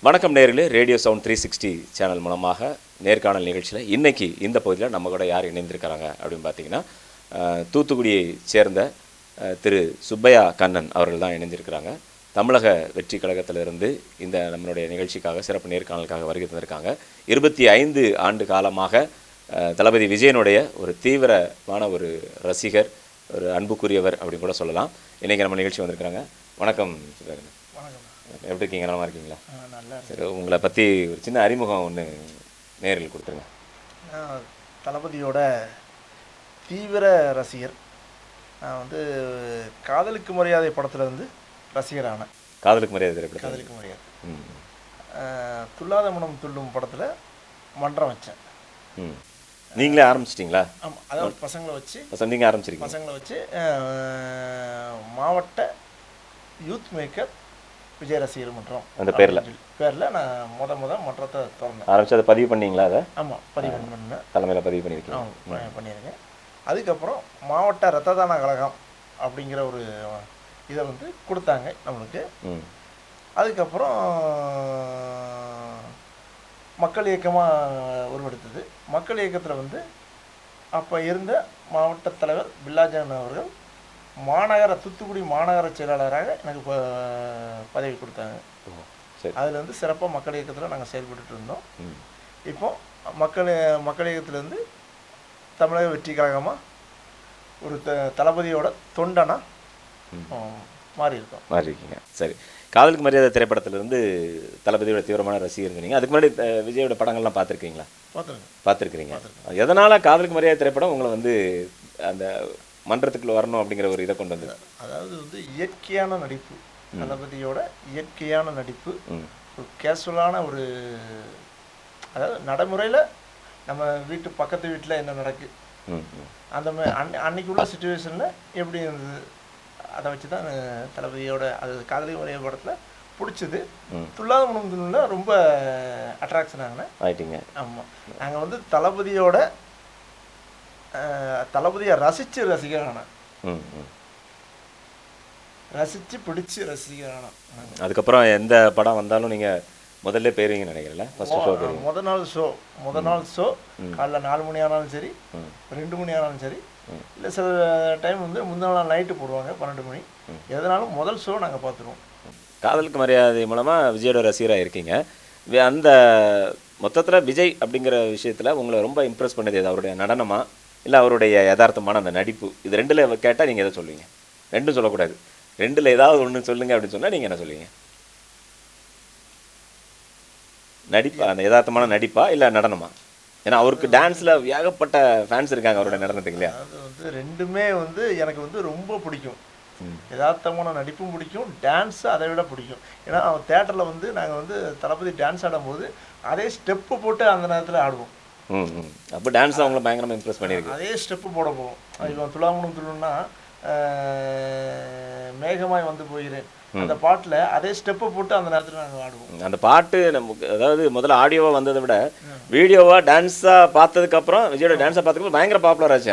வணக்கம் நேயர்களே, radio sound 360 channel மூலமாக நேர்காணல் நிகழ்ச்சியில் இன்றைக்கி இந்த பகுதியில் நம்ம கூட யார் இணைந்திருக்கிறாங்க அப்படின்னு பார்த்தீங்கன்னா, தூத்துக்குடியை சேர்ந்த திரு சுப்பையா கண்ணன் அவர்கள் தான் இணைஞ்சிருக்கிறாங்க. தமிழக வெற்றி கழகத்திலிருந்து இந்த நம்மளுடைய நிகழ்ச்சிக்காக சிறப்பு நேர்காணலுக்காக வருகை தந்திருக்காங்க. 25 ஆண்டு காலமாக தளபதி விஜயனுடைய ஒரு தீவிரமான ஒரு ரசிகர், ஒரு அன்புக்குரியவர் அப்படின்னு கூட சொல்லலாம். இன்றைக்கி நம்ம நிகழ்ச்சி வந்திருக்கிறாங்க. வணக்கம் சுப்பையா கண்ணன். எப்படி இருக்கீங்க? நலமா இருக்கீங்களா? நல்லா. சரி, உங்களை பற்றி ஒரு சின்ன அறிமுகம் ஒன்று நேரில் கொடுத்துருங்க. தளபதியோட தீவிர ரசிகர். நான் வந்து காதலுக்கு மரியாதை படத்தில் வந்து ரசிகரானேன். காதலுக்கு மரியாதை திரைப்படம். காதலுக்கு மரியாதை. துள்ளாத மனம் துள்ளும் படத்தில் மன்றம் வச்சேன். நீங்களே ஆரம்பிச்சிட்டிங்களா? ஆமாம், அதாவது பசங்களை வச்சு நீங்கள் ஆரம்பிச்சிருக்கீங்க. பசங்களை வச்சு மாவட்ட யூத் மேக்கர் விஜய் ரசிகர் மன்றம் அந்த பேரில் நான் முத மன்றத்தை திறந்தேன். ஆரம்பிச்சு அதை பதிவு பண்ணிங்களா? அதை ஆமாம், பதிவு பண்ணேன். தலைமையில் பதிவு பண்ணியிருக்கீங்க. பண்ணியிருக்கேன். அதுக்கப்புறம் மாவட்ட இரத்த தான கழகம் அப்படிங்கிற ஒரு இதை வந்து கொடுத்தாங்க நம்மளுக்கு. அதுக்கப்புறம் மக்கள் இயக்கமாக உருவெடுத்தது. மக்கள் இயக்கத்தில் வந்து அப்போ இருந்த மாவட்ட தலைவர் பில்லாஜன் அவர்கள் தூத்துக்குடி மாநகர செயலாளராக எனக்கு பதவி கொடுத்தாங்க. அதில் வந்து சிறப்பாக மக்கள் இயக்கத்தில் நாங்கள் செயல்பட்டு இருந்தோம். இப்போ மக்கள் இயக்கத்திலேருந்து தமிழக வெற்றி கழகமாக ஒரு தளபதியோட தொண்டனா மாறியிருக்கீங்க. சரி, காதலுக்கு மரியாதை திரைப்படத்திலிருந்து தளபதியோட தீவிரமான ரசிகர் இருந்தீங்க. அதுக்கு முன்னாடி விஜயோட படங்கள்லாம் பார்த்துருக்கீங்களா? பார்த்துருக்கிறீங்க. எதனால் காதலுக்கு மரியாதை திரைப்படம் உங்களை வந்து அந்த மன்றத்துக்குள்ள வரணும் அப்படிங்கிற ஒரு இதை கொண்டு வந்தது? அதாவது வந்து இயற்கையான நடிப்பு, தளபதியோட இயற்கையான நடிப்பு, ஒரு கேஷுவலான ஒரு, அதாவது நடைமுறையில் நம்ம வீட்டு பக்கத்து வீட்டில் என்ன நடக்கு அந்த மாதிரி அன்னைக்குள்ள சுச்சுவேஷனில் எப்படி இருந்தது, அதை வச்சு தான் தளபதியோட அது காதலி மரியாதை படத்தில் பிடிச்சது. துள்ளாத மனம் துள்ளும்ல ரொம்ப அட்ராக்ஷன் ஆகிட்டீங்க. ஆமாம், நாங்கள் வந்து தளபதியை ரசிகரான, ரசித்து பிடிச்சி ரசிகரான. அதுக்கப்புறம் எந்த படம் வந்தாலும் நீங்கள் முதல்ல போயிருவீங்கன்னு நினைக்கிறேன். முதல் நாள் ஷோ காலைல 4 மணி ஆனாலும் சரி, 2 மணி ஆனாலும் சரி, இல்லை சில டைம் வந்து முந்தின நாள் நைட்டு போடுவாங்க 12 மணி. எதனாலும் முதல் ஷோ நாங்கள் பார்த்துருவோம். காதலுக்கு மரியாதை மூலமாக விஜயோட ரசிகராக இருக்கீங்க. அந்த மொத்தத்தில் விஜய் அப்படிங்கிற விஷயத்தில் உங்களை ரொம்ப இம்ப்ரெஸ் பண்ணது எது? அவருடைய நடனமா, இல்லை அவருடைய யதார்த்தமான அந்த நடிப்பு? இது ரெண்டில் கேட்டால் நீங்கள் எதை சொல்லுவீங்க? ரெண்டும் சொல்லக்கூடாது, ரெண்டில் ஏதாவது ஒன்று சொல்லுங்கள் அப்படின்னு சொன்னால் நீங்கள் என்ன சொல்லுவீங்க? நடிப்பா, அந்த யதார்த்தமான நடிப்பா இல்லை நடனமா? ஏன்னா அவருக்கு டான்ஸில் ஏகப்பட்ட ஃபேன்ஸ் இருக்காங்க அவருடைய நடனத்துக்கு இல்லையா? அது வந்து ரெண்டுமே வந்து எனக்கு வந்து ரொம்ப பிடிக்கும். யதார்த்தமான நடிப்பும் பிடிக்கும், டான்ஸு அதை விட பிடிக்கும். ஏன்னா அவன் தேட்டரில் வந்து நாங்கள் வந்து தளபதி டான்ஸ் ஆடும்போது அதே ஸ்டெப்பு போட்டு அந்த நேரத்தில் ஆடுவோம். அப்போ டான்ஸ் அவங்கள பயங்கரமாக இம்ப்ரெஸ் பண்ணியிருக்கு. அதே ஸ்டெப்பு போட போவோம். இப்போ துலாமணம் துள்ளுன்னா மேகமாய் வந்து போகிறேன் அந்த பாட்டில் அதே ஸ்டெப்பை போட்டு அந்த நேரத்தில் நாங்கள் ஆடுவோம். அந்த பாட்டு நமக்கு, அதாவது முதல்ல ஆடியோவாக வந்ததை விட வீடியோவாக டான்ஸாக பார்த்ததுக்கப்புறம், விஜயோட டான்ஸாக பார்த்ததுக்கப்புறம் பயங்கர பாப்புலர் ஆச்சு.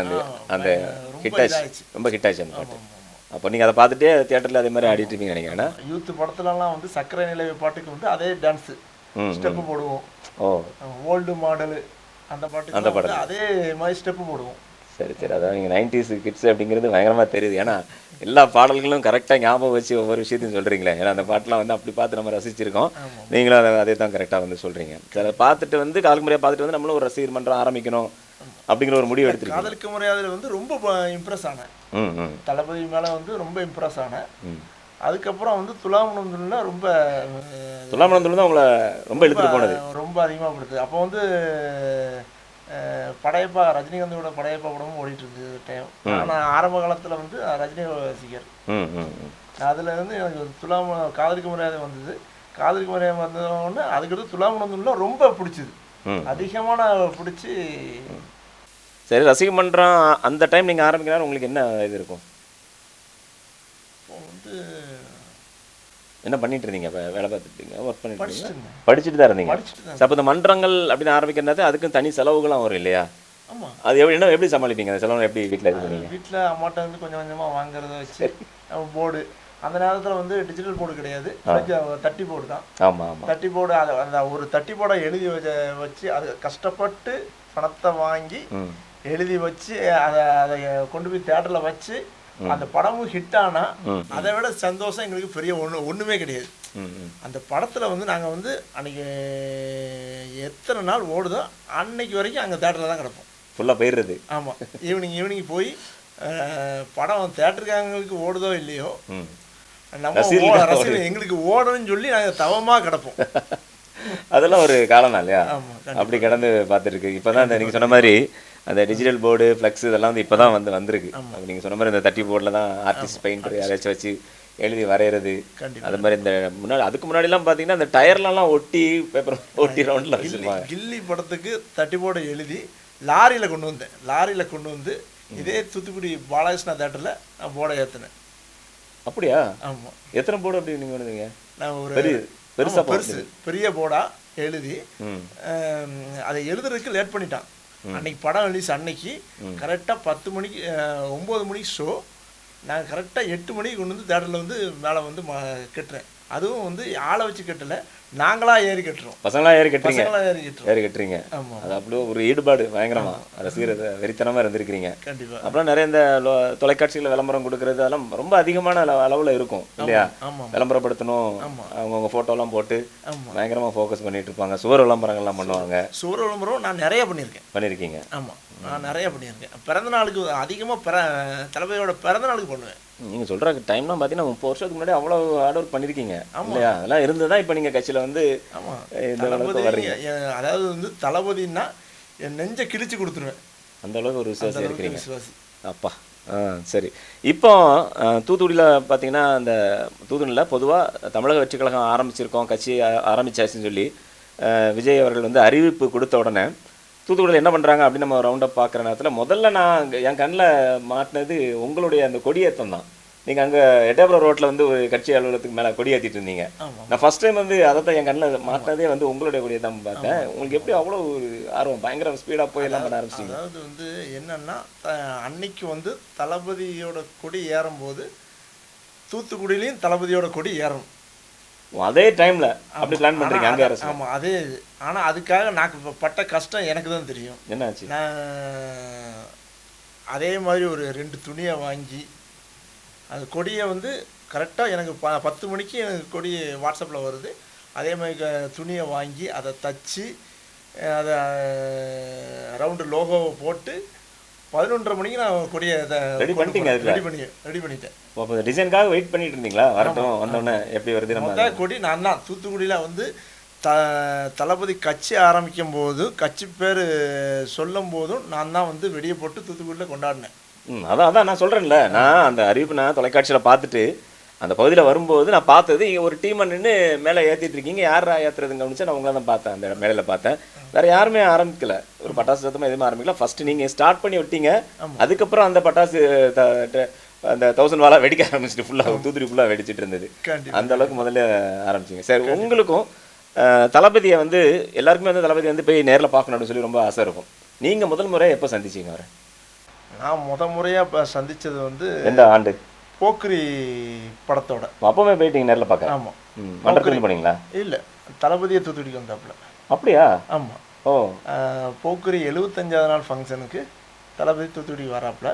அந்த ஹிட் ஆச்சு, ரொம்ப ஹிட் ஆச்சு அந்த பாட்டு. அப்போ நீங்கள் அதை பார்த்துட்டே தியேட்டரில் அதே மாதிரி ஆடிட்டு இருப்பீங்க நினைக்கிறேன். யூத் படத்துலலாம் வந்து சக்கரை நிலவு பாட்டுக்கு வந்து அதே டான்ஸு ஸ்டெப்பு போடுவோம். ஓல்டு மாடலு அந்த பாட்டு அதே மாதிரி ஸ்டெப்பு போடுவோம். சரி, அதாவது நீங்கள் 90s கிட்ஸ் அப்படிங்கிறது பயங்கரமாக தெரியுது. ஏன்னா எல்லா பாடல்களும் கரெக்டாக ஞாபகம் வச்சு ஒவ்வொரு விஷயத்தையும் சொல்கிறீங்களே. ஏன்னா அந்த பாட்டெலாம் வந்து அப்படி பார்த்து நம்ம ரசிச்சிருக்கோம். நீங்களும் அதே தான் கரெக்டாக வந்து சொல்கிறீங்க. அதை பார்த்துட்டு வந்து காதலுக்கு மரியாதை பார்த்துட்டு வந்து நம்மளும் ஒரு ரசிகர் மன்றம் ஆரம்பிக்கணும் அப்படிங்கிற ஒரு முடிவு எடுத்துருக்கோம். காதலுக்கு மரியாதையில் வந்து ரொம்ப இம்ப்ரெஸ் ஆனேன். தளபதி மேலே வந்து ரொம்ப இம்ப்ரெஸ் ஆனேன். அதுக்கப்புறம் வந்து துலாமணம் தான் உங்களை ரொம்ப எடுத்துகிட்டு போனது, ரொம்ப அதிகமாக கொடுத்தது. அப்போ வந்து படையப்பா, ரஜினிகாந்தோட படையப்பா படமும் ஓடிட்டு இருந்தது டைம். நான் ஆரம்ப காலத்தில் வந்து ரஜினி ரசிகர். அதில் வந்து எனக்கு காதலுக்கு மரியாதை வந்தது. காதலுக்கு மரியாதை வந்தோடனே அதுக்கடுத்து துலாமணம் ரொம்ப பிடிச்சிது, அதிகமான பிடிச்சி. சரி, ரசிக மன்றம் அந்த டைம் நீங்கள் ஆரம்பிக்கிறாரு, உங்களுக்கு என்ன இது இருக்கும்? இப்போ வந்து என்ன பண்ணிட்டு இருந்தீங்க? இப்போ வேலை பார்த்துட்டீங்க, ஒர்க் பண்ணிட்டு இருந்தீங்க, படிச்சுட்டு தான் இருந்தீங்க. அப்போ இந்த மன்றங்கள் அப்படின்னு ஆரம்பிக்கிறது அதுக்கும் தனி செலவுகள்லாம் வரும் இல்லையா? ஆமாம். அது எப்படி சமாளிப்பீங்க? அந்த செலவு எப்படி வீட்டில் இது பண்ணுவீங்க? வீட்டில் அம்மாட்ட வந்து கொஞ்சம் கொஞ்சமாக வாங்குறத வச்சு போர்டு அந்த நேரத்தில் வந்து டிஜிட்டல் போர்டு கிடையாது, தட்டி போர்டு தான். ஆமாம் ஆமாம். தட்டி போர்டு அதை அந்த ஒரு தட்டி போர்டை எழுதி வச்சு அது கஷ்டப்பட்டு பணத்தை வாங்கி எழுதி வச்சு அதை கொண்டு போய் தேட்டரில் வச்சு அந்த படமும் ஹிட் ஆனால் அதை விட சந்தோஷம் எங்களுக்கு பெரிய ஒன்றுமே கிடையாது. அந்த படத்தில் வந்து நாங்கள் வந்து அன்றைக்கி எத்தனை நாள் ஓடுதோ அன்னைக்கு வரைக்கும் அங்கே தேட்டரில் தான் கிடப்போம், ஃபுல்லாக போயிடுறது. ஆமாம், ஈவினிங் போய் படம் தேட்டருக்காரங்களுக்கு ஓடுதோ இல்லையோ நம்ம ரசிகர்கள் எங்களுக்கு ஓடணும்னு சொல்லி நாங்கள் தவமாக கிடப்போம். அதெல்லாம் ஒரு காலம் தான் இல்லையா? அப்படி கிடந்து பார்த்துருக்கு. இப்போ தான் இந்த நீங்கள் சொன்ன மாதிரி அந்த டிஜிட்டல் போர்டு ஃப்ளெக்ஸ் இதெல்லாம் வந்து இப்போ தான் வந்திருக்கு. நீங்கள் சொன்ன மாதிரி இந்த தட்டி போர்டில் தான் ஆர்டிஸ்ட் பெயிண்டர் யாராச்சும் வச்சு எழுதி வரைகிறது. அது மாதிரி இந்த முன்னாடி அதுக்கு முன்னாடிலாம் பார்த்தீங்கன்னா இந்த டயர்லாம் ஒட்டி பேப்பர் ஒட்டி ரவுண்டில் வச்சுருப்பாங்க. கில்லி படத்துக்கு தட்டி போர்டை எழுதி லாரியில் கொண்டு வந்து இதே தூத்துக்குடி பாலகிருஷ்ணா தேட்டரில் நான் போர்டை ஏற்றினேன். அப்படியா? ஆமாம். எத்தனை போர்டு அப்படி நீங்கள் பண்ணுவீங்க? நான் ஒரு பெரிய போர்டாக எழுதி அதை எழுதுறதுக்கு லேட் பண்ணிட்டான். அன்னைக்கு படம் ரிலீஸ் அன்னைக்கு கரெக்டாக 10 மணிக்கு 9 மணிக்கு ஷோ. நான் கரெக்டாக 8 மணிக்கு கொண்டு வந்து தேட்டரில் வந்து மேலே வந்து கட்டுறேன். அதுவும் வந்து ஆளை வச்சு கட்டலை, நாங்களாக ஏறி கட்டுறோம். பசங்களாக ஏறி கட்டுறீங்க. ஆமாம். அது அப்படியே ஒரு ஈடுபாடு பயங்கரமாக ரசிகர் வெறித்தனமாக இருந்திருக்கிறீங்க. கண்டிப்பாக. அப்புறம் நிறைய இந்த தொலைக்காட்சியில் விளம்பரம் கொடுக்கறது அதெல்லாம் ரொம்ப அதிகமான அளவில் இருக்கும் இல்லையா? விளம்பரப்படுத்தணும், அவங்கவுங்க ஃபோட்டோலாம் போட்டு பயங்கரமாக ஃபோக்கஸ் பண்ணிட்டு இருப்பாங்க. சுவர் விளம்பரங்கள்லாம் பண்ணுவாங்க. சுவர் விளம்பரம் நான் நிறைய பண்ணியிருக்கீங்க. ஆமாம், நான் நிறைய பண்ணியிருக்கேன். பிறந்த நாளுக்கு அதிகமாக தளபதியோட பிறந்த நாளுக்கு பண்ணுவேன். நீங்கள் சொல்கிற டைம்லாம் பார்த்தீங்கன்னா 30 வருஷத்துக்கு முன்னாடி அவ்வளோ ஹார்ட் ஒர்க் பண்ணியிருக்கீங்க இல்லையா? அதெல்லாம் இருந்து தான் இப்போ நீங்கள் கட்சியில் வந்து இந்த அளவுக்கு வர்றீங்க. அதாவது வந்து தளபதினா என் நெஞ்சை கிழிச்சு கொடுத்துருவேன், அந்த அளவுக்கு ஒரு விசுவாசி இருக்கிறீங்க. அப்பா சரி. இப்போ தூத்துக்குடியில் பார்த்தீங்கன்னா அந்த தூத்துக்குடியில் பொதுவாக தமிழக வெற்றி கழகம் ஆரம்பிச்சிருக்கோம், கட்சி ஆரம்பிச்சாச்சுன்னு சொல்லி விஜய் அவர்கள் வந்து அறிவிப்பு கொடுத்த உடனே தூத்துக்குடியில் என்ன பண்ணுறாங்க அப்படின்னு நம்ம ரவுண்டப் பார்க்குற நேரத்தில் முதல்ல நான் என் கண்ணில் மாட்டினது உங்களுடைய அந்த கொடியேற்றம் தான். நீங்கள் அங்கே எட்டயபுரம் ரோட்டில் வந்து ஒரு கட்சி அலுவலகத்துக்கு மேலே கொடியேற்றிட்டு இருந்தீங்க. நான் ஃபஸ்ட் டைம் வந்து அதை தான் என் கண்ணில் மாட்டினதே வந்து உங்களுடைய கொடியேற்றம் பார்த்தேன். உங்களுக்கு எப்படி அவ்வளோ ஒரு ஆர்வம், பயங்கர ஸ்பீடாக போய் எல்லாம் பண்ண ஆரம்பிச்சிங்க? அதாவது வந்து என்னென்னா, அன்னைக்கு வந்து தளபதியோட கொடி ஏறும்போது தூத்துக்குடியிலையும் தளபதியோட கொடி ஏறணும். அதே டைமில் அப்படி பிளான் பண்ணுறீங்க அங்கே? ஆமாம், அதே இது. ஆனால் அதுக்காக நான் பட்ட கஷ்டம் எனக்கு தான் தெரியும். என்னாச்சு? நான் அதே மாதிரி ஒரு 2 துணியை வாங்கி அந்த கொடியை வந்து கரெக்டாக எனக்கு 10 மணிக்கு எனக்கு கொடி வாட்ஸ்அப்பில் வருது. அதே மாதிரி துணியை வாங்கி அதை தச்சு அதை ரவுண்டு லோகோவை போட்டு 11:30 மணிக்கு நான் கொடியை ரெடி பண்ணிட்டேன். அப்போ டிசைனுக்காக வெயிட் பண்ணிட்டு இருந்தீங்களா? வரட்டும், வந்தோடனே எப்படி வருது நம்ம கொடி. நான் தான் தூத்துக்குடியில் வந்து தளபதி கட்சி ஆரம்பிக்கும் போது கட்சி பேர் சொல்லும் போதும் நான் தான் வந்து வெடியை போட்டு தூத்துக்குடியில் கொண்டாடினேன். அதான் நான் சொல்கிறேன்ல, நான் அந்த அறிவிப்பு நான் தொலைக்காட்சியில் பார்த்துட்டு அந்த பகுதியில் வரும்போது நான் பார்த்தது ஒரு டீமை நின்று மேலே ஏற்றிட்டு இருக்கீங்க. யாரா ஏற்றுறதுங்க கவனிச்சு நான் உங்களை தான் பார்த்தேன், அந்த மேடையில் பார்த்தேன். வேறு யாருமே ஆரம்பிக்கல, ஒரு பட்டாசு சத்தமாக எதுவுமே ஆரம்பிக்கல. ஃபஸ்ட்டு நீங்கள் ஸ்டார்ட் பண்ணி விட்டீங்க, அதுக்கப்புறம் அந்த பட்டாசு அந்த 1000 வாலா வெடிக்க ஆரம்பிச்சிட்டு ஃபுல்லாக தூத்துக்குடி ஃபுல்லாக வெடிச்சிட்டு இருந்தது. அந்த அளவுக்கு முதல்ல ஆரம்பிச்சிங்க. சரி, உங்களுக்கும் தளபதியை வந்து எல்லாருக்குமே வந்து தளபதி வந்து போய் நேரில் பார்க்கணும்னு சொல்லி ரொம்ப ஆசை இருக்கும். நீங்கள் முதல் முறையாக எப்போ சந்திச்சிங்க அவரை? நான் முறையாக இப்போ சந்தித்தது வந்து எந்த ஆண்டு? போக்கிரி படத்தோட. அப்போவே போயிட்டீங்க நேரில் பார்க்க? ஆமாம். மண்டபத்துக்கு போனீங்களா? இல்லை, தளபதியை தூத்துக்குடிக்கு வந்தாப்புல. அப்படியா? ஆமாம். ஓ, போக்கிரி 75வது நாள் ஃபங்க்ஷனுக்கு தளபதி தூத்துக்குடிக்கு வராப்புல.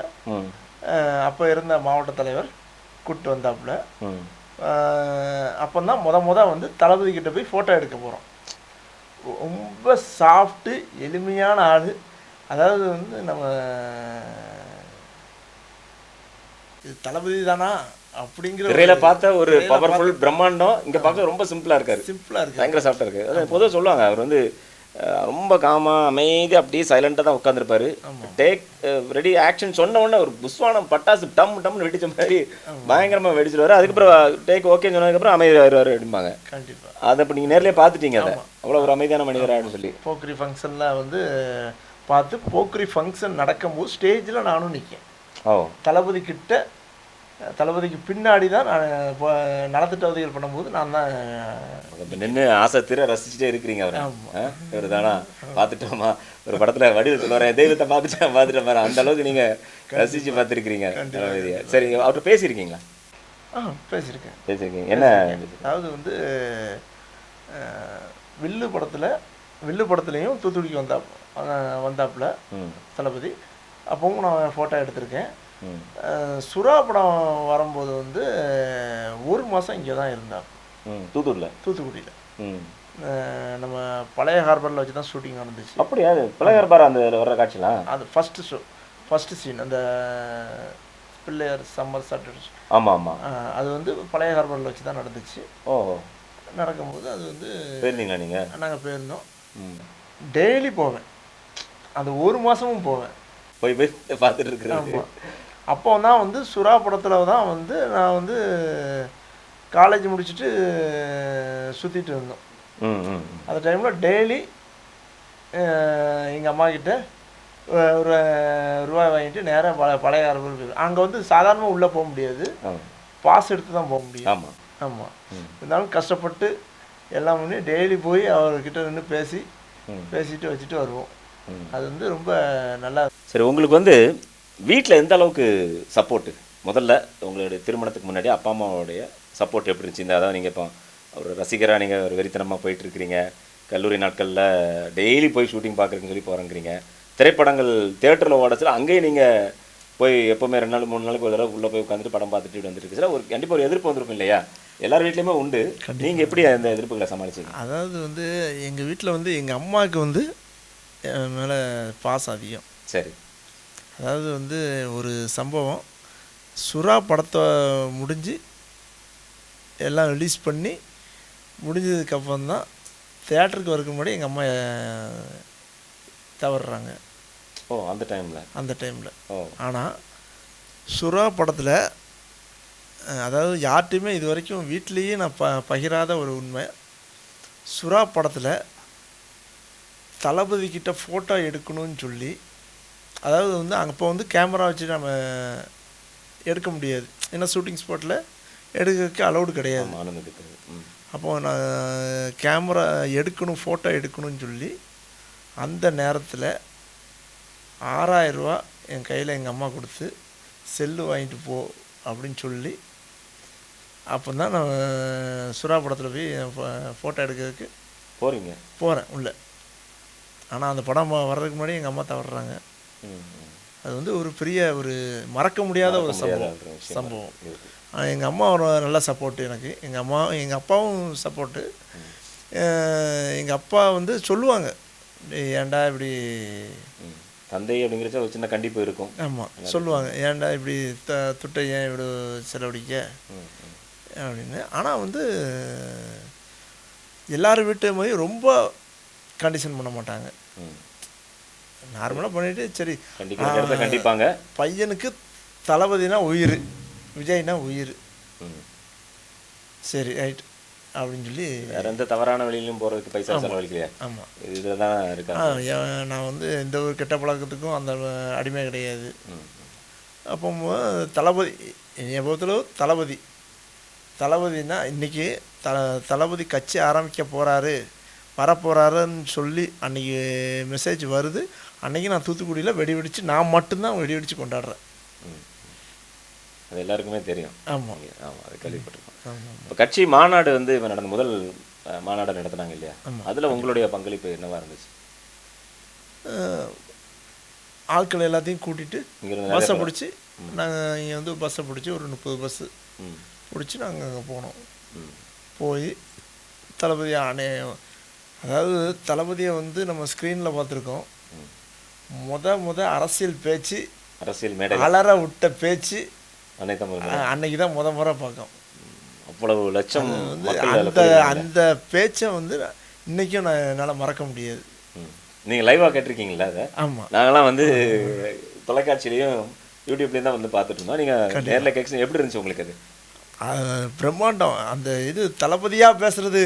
அப்போ இருந்த மாவட்ட தலைவர் கூப்பிட்டு வந்தாப்புல. அப்போ தான் வந்து தளபதி கிட்ட போய் ஃபோட்டோ எடுக்க போகிறோம். ரொம்ப சாஃப்ட்டு எளிமையான ஆள். அதாவது வந்து நம்ம இது தளபதி தானா அப்படிங்கிற பார்த்த ஒரு பவர்ஃபுல் பிரம்மாண்டம் இங்கே பார்க்க ரொம்ப சிம்பிளாக இருக்காரு. பயங்கர சாஃப்டாக இருக்குது. அது பொதுவாக சொல்லுவாங்க, அவர் வந்து ரொம்ப காமாக அமைதியாக அப்படியே சைலண்டாக தான் உட்காந்துருப்பாரு. டேக் ரெடி ஆக்ஷன் சொன்ன உடனே ஒரு புஸ்வானம் பட்டாசு டம்னு வெடிச்ச மாதிரி பயங்கரமாக வெடிச்சிருவாரு. அதுக்கப்புறம் டேக் ஓகேன்னு சொன்னதுக்கப்புறம் அமைதியாகிடுவார் அப்படிம்பாங்க. கண்டிப்பாக. அதை இப்போ நீங்கள் நேர்லேயே பார்த்துட்டீங்க, அதை அவ்வளோ ஒரு அமைதியான மனிதரான்னு சொல்லி. போக்கிரி ஃபங்க்ஷனில் வந்து பார்த்து போக்கிரி ஃபங்க்ஷன் நடக்கும்போது ஸ்டேஜில் நானும் நிற்கேன். தளபதி கிட்ட, தளபதிக்கு பின்னாடி தான் நான் இப்போ நலத்திட்ட பண்ணும்போது நான் தான் நின்று ஆசை தீர ரசிச்சுட்டே இருக்கிறீங்க. அவர் இவர் தானா பார்த்துட்டோமா, ஒரு படத்தில் வடிவில் சொல்லுவார், தெய்வத்தை பார்த்துட்டேன் அந்த அளவுக்கு நீங்கள் ரசித்து பார்த்துருக்கிறீங்க தளபதியை. சரி, அவர்கிட்ட பேசியிருக்கீங்களா? பேசியிருக்கேன். பேசியிருக்கீங்க. என்ன? அதாவது வந்து வில்லு படத்துலையும் தூத்துக்குடிக்கு வந்தாப்புல தளபதி. அப்பவும் நான் ஃபோட்டோ எடுத்திருக்கேன். சுறா படம் வரும்போது வந்து 1 மாதம் இங்கே தான் இருந்தார், தூத்துக்குடியில். நம்ம பழைய ஹார்பரில் வச்சு தான் ஷூட்டிங் நடந்துச்சு. அப்படியா? பழைய ஹார்பர் அந்த வர்ற காட்சிலாம் அது ஃபஸ்ட்டு சீன், அந்த பிள்ளையார் சம்மர் சாட்டர்டே. ஆமாம் ஆமாம். அது வந்து பழைய ஹார்பரில் வச்சு தான் நடந்துச்சு. நடக்கும்போது அது வந்து போயிருந்தீங்களா நீங்கள்? நாங்கள் போயிருந்தோம். டெய்லி போவேன், அந்த 1 மாதமும் போவேன், போய் பார்த்துட்டு இருக்கிறேன். ஆமாம். அப்போ தான் வந்து சுறா படத்தில் தான் வந்து நான் வந்து காலேஜ் முடிச்சுட்டு சுற்றிட்டு இருந்தோம். அந்த டைமில் டெய்லி எங்கள் அம்மாக்கிட்ட ஒரு ரூபாய் வாங்கிட்டு நேராக பழைய ஹார்பர் போயிடுவேன். அங்கே வந்து சாதாரணமாக உள்ளே போக முடியாது, பாஸ் எடுத்து தான் போக முடியும். ஆமாம். இருந்தாலும் கஷ்டப்பட்டு எல்லாம் பண்ணி டெய்லி போய் அவர்கிட்ட நின்று பேசிட்டு வச்சுட்டு வருவோம். அது வந்து ரொம்ப நல்லா. சரி, உங்களுக்கு வந்து வீட்டில் எந்த அளவுக்கு சப்போர்ட்டு? முதல்ல உங்களுடைய திருமணத்துக்கு முன்னாடி அப்பா அம்மாவோடைய சப்போர்ட் எப்படி இருந்துச்சு? அதாவது நீங்கள் இப்போ ஒரு ரசிகராக நீங்கள் ஒரு வெறித்தனமாக போயிட்டுருக்கிறீங்க, கல்லூரி நாட்களில் டெய்லி போய் ஷூட்டிங் பார்க்குறதுன்னு சொல்லி போகிறேங்கிறீங்க, திரைப்படங்கள் தேட்டரில் ஓடச்சில் அங்கேயும் நீங்கள் போய் எப்போவுமே 2 நாள் 3 நாளுக்கு ஒரு தடவை உள்ளே போய் உட்காந்துட்டு படம் பார்த்துட்டு வந்துட்டு ஒரு கண்டிப்பாக ஒரு எதிர்ப்பு வந்திருக்கும் இல்லையா? எல்லார் வீட்லேயுமே உண்டு. நீங்கள் எப்படி அந்த எதிர்ப்புகளை சமாளிச்சிங்க? அதாவது வந்து எங்கள் வீட்டில் வந்து எங்கள் அம்மாவுக்கு வந்து என் மேலே பாசம் அதிகம். சரி. அதாவது வந்து ஒரு சம்பவம், சுறா படத்தை முடிஞ்சு எல்லாம் ரிலீஸ் பண்ணி முடிஞ்சதுக்கப்புறம் தான் தியேட்டருக்கு வரக்கு முன்னாடி எங்கள் அம்மா தவறுறாங்க. அந்த டைமில். ஆனால் சுறா படத்தில், அதாவது யார்கிட்டையுமே இது வரைக்கும் வீட்லேயே நான் பகிராத ஒரு உண்மை, சுறா படத்தில் தளபதிக்கிட்ட ஃபோட்டோ எடுக்கணும்னு சொல்லி, அதாவது வந்து அப்போ வந்து கேமரா வச்சு நம்ம எடுக்க முடியாது, ஏன்னா ஷூட்டிங் ஸ்பாட்டில் எடுக்கிறதுக்கு அலௌடு கிடையாது. அப்போது நான் கேமரா எடுக்கணும், ஃபோட்டோ எடுக்கணும்னு சொல்லி அந்த நேரத்தில் 6000 ரூபா என் கையில் எங்கள் அம்மா கொடுத்து செல்லு வாங்கிட்டு போ அப்படின்னு சொல்லி, அப்போ தான் நான் சுறா படத்தில் போய் ஃபோட்டோ எடுக்கிறதுக்கு போகிறேன் உள்ளே. ஆனால் அந்த படம் வர்றதுக்கு முன்னாடி எங்கள் அம்மா தவறுறாங்க. அது வந்து ஒரு பெரிய ஒரு மறக்க முடியாத ஒரு சம்பவம். எங்கள் அம்மா ஒரு நல்ல சப்போர்ட்டு எனக்கு, எங்கள் அப்பாவும் சப்போர்ட்டு. எங்கள் அப்பா வந்து சொல்லுவாங்க, ஏன்டா இப்படி, தந்தை அப்படிங்கிறச்ச ஒரு சின்ன கண்டிப்பு இருக்கும். ஆமாம், சொல்லுவாங்க, ஏன்டா இப்படி துட்டை ஏன் இப்படி செலவழிக்க அப்படின்னு. ஆனால் வந்து எல்லாரும் வீட்டு போய் ரொம்ப கண்டிஷன் பண்ண மாட்டாங்க, நார்மலாக பண்ணிவிட்டு சரி கண்டிப்பாங்க. பையனுக்கு தளபதினா உயிர், விஜய்னா உயிர், சரி ரைட் அப்படின்னு சொல்லி வேற எந்த தவறான வழியிலும் போகிறதுக்கு பைசா செலவழிக்கலையா? ஆமாம், இதில் தான் இருக்கா. நான் வந்து எந்த ஒரு கெட்ட பழக்கத்துக்கும் அந்த அடிமை கிடையாது. அப்போ தளபதி என்னைய பொறுத்தளவு தளபதினா இன்றைக்கி தளபதி கட்சி ஆரம்பிக்க போகிறாரு, வரப்போகிறாருன்னு சொல்லி அன்றைக்கி மெசேஜ் வருது. அன்றைக்கி நான் தூத்துக்குடியில் வெடி வெடித்து நான் மட்டும்தான் வெடி வெடித்து கொண்டாடுறேன். அது எல்லாருக்குமே தெரியும். ஆமாம் ஆமாம், அது கேள்விப்பட்டிருக்கோம். இப்போ கட்சி மாநாடு வந்து இப்போ நடந்த முதல் மாநாடு நடத்துனாங்க இல்லையா? அதில் உங்களுடைய பங்களிப்பு என்னவா இருந்துச்சு? ஆட்கள் எல்லாத்தையும் கூட்டிகிட்டு பஸ்ஸை பிடிச்சி நாங்கள் இங்கே வந்து பஸ்ஸை பிடிச்சி ஒரு 30 பஸ்ஸு பிடிச்சி நாங்கள் அங்கே போனோம். போய் தளபதி அதாவது தளபதியை வந்து நம்ம ஸ்க்ரீனில் பார்த்துருக்கோம். முத அரசியல் மேடை அலற விட்ட பேச்சு அன்னைக்கு தான் முறை பார்க்கும். அவ்வளவு லட்சம் வந்து அந்த பேச்சை வந்து இன்றைக்கும் நான் என்னால் மறக்க முடியாது. நீங்கள் லைவாக கேட்டிருக்கீங்களா அதை? ஆமாம், நாங்களாம் வந்து தொலைக்காட்சியிலையும் யூடியூப்லேயும் தான் வந்து பார்த்துட்டு இருந்தோம். நீங்கள் நேரில் கேட்க எப்படி இருந்துச்சு உங்களுக்கு? அது பிரம்மாண்டம். அந்த இது தளபதியாக பேசுறது,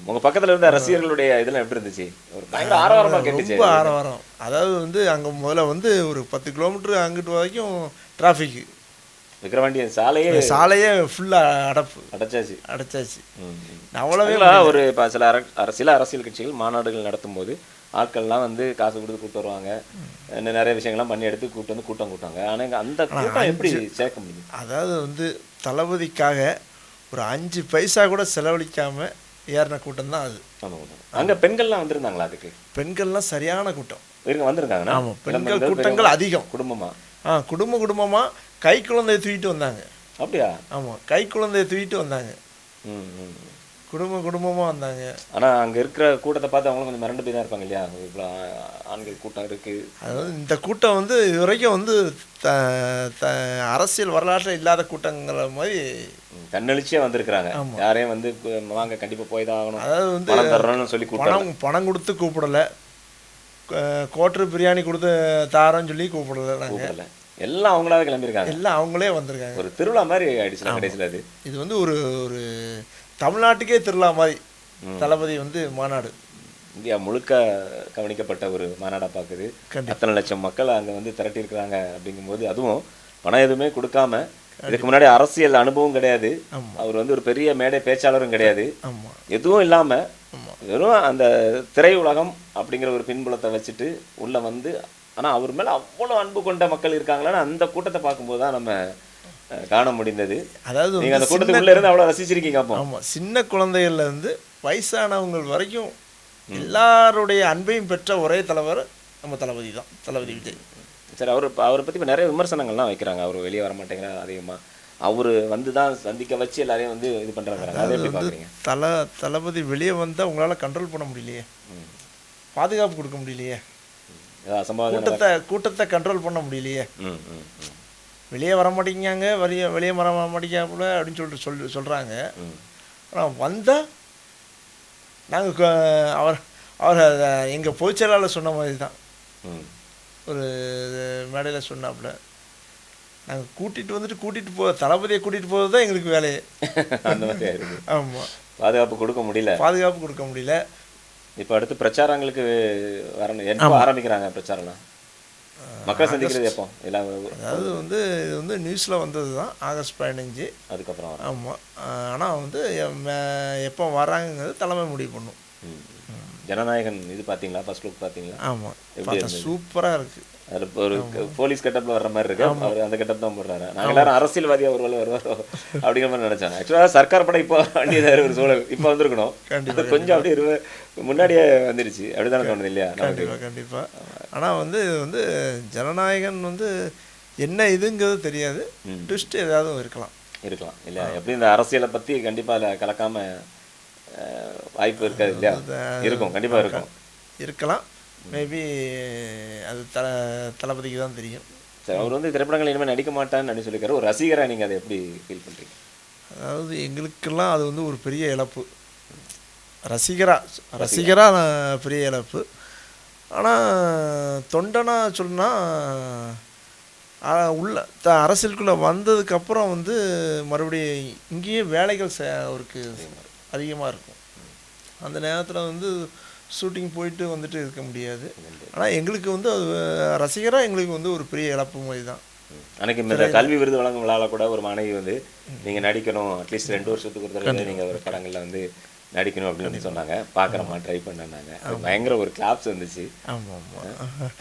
உங்கள் பக்கத்தில் இருந்த ரசிகர்களுடைய இதெல்லாம் எப்படி இருந்துச்சு? ஒரு பயங்கர ஆரவாரமாக கேட்டுச்சு. ரொம்ப ஆரவாரம். அதாவது வந்து அங்கே முதல்ல வந்து ஒரு 10 கிலோமீட்டர் அங்கிட்டு வரைக்கும் டிராஃபிக்கு, விக்கிரவாண்டி சாலையே ஃபுல்லாக அடைச்சாச்சு. அவ்வளவே ஒரு இப்போ சில அரசியல் கட்சிகள் மாநாடுகள் நடத்தும் போது ஆட்கள்லாம் வந்து காசு கொடுத்து கூப்பிட்டு வருவாங்க, இன்னும் நிறைய விஷயங்கள்லாம் பண்ணி எடுத்து கூப்பிட்டு வந்து கூட்டாங்க. ஆனால் அந்த கூட்டம் எப்படி சேர்க்க முடியும்? அதாவது வந்து தளபதிக்காக ஒரு 5 பைசா கூட செலவழிக்காம ஏறின கூட்டம் தான் அது. அங்கே பெண்கள்லாம் வந்திருந்தாங்களா? அதுக்கு பெண்கள்லாம் சரியான கூட்டம் வந்திருக்காங்க. ஆமாம், பெண்கள் கூட்டங்கள் அதிகம். குடும்பமாக குடும்பமாக கை குழந்தைய தூக்கிட்டு வந்தாங்க. அப்படியா? ஆமாம், கை குழந்தைய தூக்கிட்டு வந்தாங்க. குடும்பமாக வந்தாங்க. ஆனால் அங்கே இருக்கிற கூட்டத்தை பார்த்து அவங்களும் கொஞ்சம் மிரண்டு போய் தான் இருப்பாங்க இல்லையா? இவ்வளோ ஆண்கள் கூட்டம் இருக்குது. அதாவது இந்த கூட்டம் வந்து இது வரைக்கும் வந்து அரசியல் வரலாற்றில் இல்லாத கூட்டங்கிற மாதிரி தன்னெழுச்சியாக வந்திருக்கிறாங்க. யாரையும் வந்து வாங்க கண்டிப்பாக போய் தான் ஆகணும், அதாவது வந்து பணம் தர்றோன்னு சொல்லி பணம் கொடுத்து கூப்பிடலை, கோட்டர் பிரியாணி கொடுத்து தாரோன்னு சொல்லி கூப்பிடலை. நாங்கள் எல்லாம் அவங்களாவே கிளம்பியிருக்காங்க, எல்லாம் அவங்களே வந்திருக்காங்க. ஒரு திருவிழா மாதிரி ஆயிடுச்சு கடைசியில். இது வந்து ஒரு ஒரு தமிழ்நாட்டுக்கே திருவிழா மாதிரி தளபதி வந்து மாநாடு. இந்தியா முழுக்க கவனிக்கப்பட்ட ஒரு மாநாடாக பார்க்குது. அத்தனை லட்சம் மக்கள் அங்கே வந்து திரட்டியிருக்கிறாங்க. அப்படிங்கும்போது அதுவும் பணம் எதுவுமே கொடுக்காம, இதுக்கு முன்னாடி அரசியல் அனுபவம் கிடையாது, அவர் வந்து ஒரு பெரிய மேடை பேச்சாளரும் கிடையாது, எதுவும் இல்லாமல் வெறும் அந்த திரையுலகம் அப்படிங்கிற ஒரு பின்புலத்தை வச்சுட்டு உள்ள வந்து, ஆனால் அவர் மேலே அவ்வளோ அன்பு கொண்ட மக்கள் இருக்காங்களான்னு அந்த கூட்டத்தை பார்க்கும்போது தான் நம்ம காண முடிந்தது. அதாவது நீங்கள் அந்த கூட்டத்துக்குள்ளே இருந்து அவ்வளோ ரசிச்சிருக்கீங்க. அப்போ ஆமாம், சின்ன குழந்தைகள்லேருந்து வயசானவங்க வரைக்கும் எல்லாருடைய அன்பையும் பெற்ற ஒரே தலைவர் நம்ம தளபதி தான், தளபதி விஜய். சரி, அவரை பற்றி இப்போ நிறைய விமர்சனங்கள்லாம் வைக்கிறாங்க. அவர் வெளியே வர மாட்டேங்கிறார் அதிகமாக, அவர் வந்து தான் சந்திக்க வச்சு எல்லாரையும் வந்து இது பண்ணுறாங்க. அதை எப்படி பார்க்குறீங்க? தளபதி வெளியே வந்தால் உங்களால் கண்ட்ரோல் பண்ண முடியலையே, பாதுகாப்பு கொடுக்க முடியலையே, கூட்டத்தை கண்ட்ரோல் பண்ண முடியலையே. வெளியே வர மாட்டேங்காங்க, வெளியே வர மாட்டேங்காப்புல அப்படின்னு சொல்கிறாங்க. ஆனால் வந்தால் நாங்கள் அவர் எங்கள் பொதுச்செயலாளர் சொன்ன மாதிரி தான், ஒரு மேடையில் சொன்னாப்புல, நாங்கள் கூட்டிகிட்டு தளபதியை கூட்டிகிட்டு போகிறது தான் எங்களுக்கு வேலையே. அந்த மாதிரி இருக்குது. ஆமாம், பாதுகாப்பு கொடுக்க முடியல. இப்போ அடுத்து பிரச்சாரங்களுக்கு வரணும். எப்போ ஆரம்பிக்கிறாங்க பிரச்சாரம்லாம்? மக்கள் சந்திக்கிறது எப்போ? எல்லாம் அதாவது வந்து இது வந்து நியூஸில் வந்தது தான், ஆகஸ்ட் 15. அதுக்கப்புறம் ஆமாம், ஆனால் வந்து எப்போ வராங்கிறது தலைமை முடிவு பண்ணும். ஜனநாயகன் இது பார்த்தீங்களா? ஃபர்ஸ்ட் லுக் பார்த்தீங்களா? ஆமாம், சூப்பராக இருக்குது. அதில் ஒரு போலீஸ் கெட்டப்பில் வர்ற மாதிரி இருக்கு. அவர் அந்த கெட்டப் தான் போடுறாரு. நாங்கள் எல்லாரும் அரசியல்வாதியாக வருவாரோ அப்படிங்கிற மாதிரி நினச்சாங்க. ஆக்சுவலாக சர்க்கார் படம் இப்போ வேண்டியதாக ஒரு சூழல் இப்போ வந்திருக்கணும். கொஞ்சம் அப்படியே முன்னாடியே வந்துடுச்சு. அப்படிதானே தோணுது இல்லையா? கண்டிப்பாக. ஆனால் வந்து இது வந்து ஜனநாயகன் வந்து என்ன இதுங்கிறது தெரியாது, ட்விஸ்ட் ஏதாவது இருக்கலாம் இல்லையா? எப்படி இந்த அரசியலை பற்றி கண்டிப்பாக அதில் கலக்காமல் வாய்ப்பு இருக்காது இல்லையா? இருக்கும், கண்டிப்பாக இருக்கலாம். மேபி அது தளபதிக்கு தான் தெரியும். சரி, அவர் வந்து திரைப்படங்கள் இனிமேல் நடிக்க மாட்டான்னு அப்படின்னு சொல்லியிருக்காரு. ஒரு ரசிகராக நீங்கள் அதை எப்படி ஃபீல் பண்ணுறீங்க? அதாவது எங்களுக்கெல்லாம் அது வந்து ஒரு பெரிய இழப்பு. ரசிகராக பெரிய இழப்பு. ஆனால் தொண்டனாக சொன்னால் அரசியலுக்குள்ளே வந்ததுக்கப்புறம் வந்து மறுபடியும் இங்கேயே வேலைகள் அவருக்கு அதிகமாக இருக்கும். அந்த நேரத்தில் வந்து ஷூட்டிங் போயிட்டு வந்துட்டு இருக்க முடியாது. ஆனால் எங்களுக்கு வந்து அது ரசிகராக எங்களுக்கு வந்து ஒரு பெரிய இழப்பு மாதிரி தான். அன்றைக்கி இந்த கல்வி விருது வழங்கும் விழாவில் கூட ஒரு மாணவி வந்து நீங்கள் நடிக்கணும், அட்லீஸ்ட் 2 வருஷத்துக்கு ஒரு தடவை நீங்கள் ஒரு படங்களில் வந்து நடிக்கணும் அப்படின்னு சொன்னாங்க. பார்க்குறமா ட்ரை பண்ணாங்க. பயங்கர ஒரு கிளாப்ஸ் வந்துச்சு. ஆமாம்,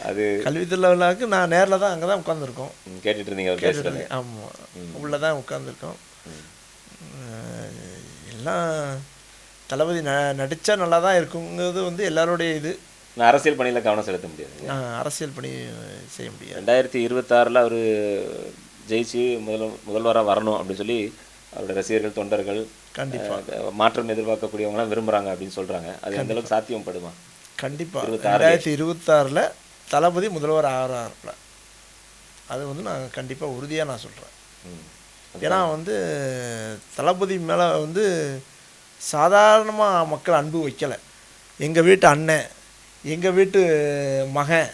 அது கல்வி திருவிழாவுக்கு நான் நேரில் தான் அங்கே தான் உட்காந்துருக்கோம், கேட்டுட்டு இருந்தீங்க அவர் பேசுகிறது. ஆமாம், உள்ளே தான் உட்காந்துருக்கோம். எல்லாம் தளபதி நடித்தா நல்லா தான் இருக்குங்கிறது வந்து எல்லாருடைய இது. நான் அரசியல் பணியில் கவனம் செலுத்த முடியாது, அரசியல் பணி செய்ய முடியாது. 2026 அவர் ஜெயிச்சு முதல்வராக வரணும் அப்படின்னு சொல்லி அவருடைய ரசிகர்கள், தொண்டர்கள் கண்டிப்பாக மாற்றம் எதிர்பார்க்கக்கூடியவங்களாம் விரும்புகிறாங்க அப்படின்னு சொல்கிறாங்க. அது அந்த அளவுக்கு சாத்தியம் படுமா? கண்டிப்பாக 2026 தளபதி முதல்வர் ஆகிறாருல, அது வந்து நான் கண்டிப்பாக உறுதியாக நான் சொல்கிறேன். ஏன்னா வந்து தளபதி மேலே வந்து சாதாரணமாக மக்கள் அன்பு வைக்கலை. எங்கள் வீட்டு அண்ணன், எங்கள் வீட்டு மகன்,